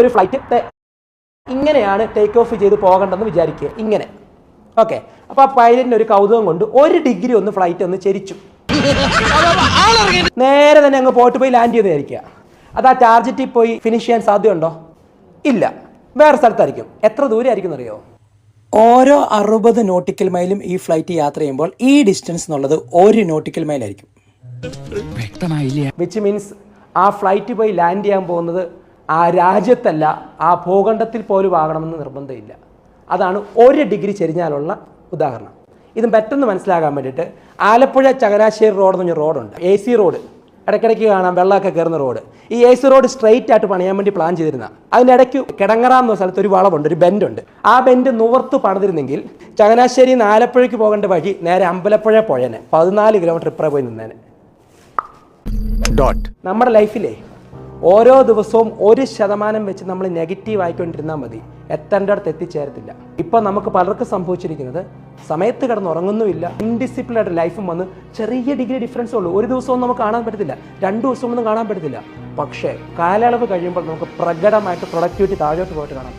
ഒരു ഫ്ലൈറ്റ് ഇങ്ങനെയാണ് take off ചെയ്ത് പോകേണ്ടതെന്ന് വിചാരിക്കുക, ഇങ്ങനെ. ഓക്കെ, അപ്പോൾ ആ പൈലറ്റിന് ഒരു കൗതുകം കൊണ്ട് 1 ഡിഗ്രി ഒന്ന് ഫ്ലൈറ്റ് ഒന്ന് ചെരിച്ചു, നേരെ തന്നെ അങ്ങ് പോയിട്ട് പോയി ലാൻഡ് ചെയ്ത് വിചാരിക്കുക. അത് ആ ടാർജറ്റിൽ പോയി ഫിനിഷ് ചെയ്യാൻ സാധ്യതയുണ്ടോ? ഇല്ല, വേറെ സ്ഥലത്തായിരിക്കും. എത്ര ദൂരെ ആയിരിക്കും അറിയോ? ഓരോ 60 നോട്ടിക്കൽ മൈലും ഈ ഫ്ലൈറ്റ് യാത്ര ചെയ്യുമ്പോൾ ഈ ഡിസ്റ്റൻസ് എന്നുള്ളത് 1 നോട്ടിക്കൽ മൈലായിരിക്കും. വിച്ച് മീൻസ് ആ ഫ്ലൈറ്റ് പോയി ലാൻഡ് ചെയ്യാൻ പോകുന്നത് ആ രാജ്യത്തല്ല, ആ ഭൂഖണ്ഡത്തിൽ പോലും ആകണമെന്ന് നിർബന്ധമില്ല. അതാണ് 1 ഡിഗ്രി ചെരിഞ്ഞാലുള്ള ഉദാഹരണം. ഇതും പെട്ടെന്ന് മനസ്സിലാകാൻ വേണ്ടിയിട്ട് ആലപ്പുഴ ചങ്ങനാശ്ശേരി റോഡ് എന്ന് പറഞ്ഞ റോഡുണ്ട്, AC റോഡ്. ഇടയ്ക്കിടയ്ക്ക് കാണാം വെള്ളമൊക്കെ കയറുന്ന റോഡ്. ഈ AC റോഡ് സ്ട്രെയിറ്റ് ആയിട്ട് പണിയാൻ വേണ്ടി പ്ലാൻ ചെയ്തിരുന്ന, അതിൻ്റെ ഇടയ്ക്ക് കിടങ്ങറ എന്ന സ്ഥലത്ത് ഒരു വളവുണ്ട്, ഒരു ബെൻഡുണ്ട്. ആ ബെൻഡ് നുവർത്ത് പണിതിരുന്നെങ്കിൽ ചങ്ങനാശ്ശേരി നിന്ന് ആലപ്പുഴയ്ക്ക് പോകേണ്ട വഴി നേരെ അമ്പലപ്പുഴ പുഴനെ 14 കിലോമീറ്റർ ഇപ്പുറം പോയി നിന്നേനെ. നമ്മുടെ ലൈഫിലെ ഓരോ ദിവസവും 1% വെച്ച് നമ്മൾ നെഗറ്റീവ് ആയിക്കൊണ്ടിരുന്നാൽ മതി, എത്തേണ്ടടുത്ത് എത്തിച്ചേരത്തില്ല. ഇപ്പം നമുക്ക് പലർക്കും സംഭവിച്ചിരിക്കുന്നത് സമയത്ത് കിടന്നുറങ്ങുന്നുമില്ല, ഇൻഡിസിപ്ലിനായിട്ട് ലൈഫും വന്ന് ചെറിയ ഡിഗ്രി ഡിഫറൻസേ ഉള്ളൂ. ഒരു ദിവസവും നമുക്ക് കാണാൻ പറ്റത്തില്ല, 2 ദിവസമൊന്നും കാണാൻ പറ്റത്തില്ല. പക്ഷേ കാലയളവ് കഴിയുമ്പോൾ നമുക്ക് പ്രകടമായിട്ട് പ്രൊഡക്ടിവിറ്റി താഴോട്ട് പോയിട്ട് കാണാം.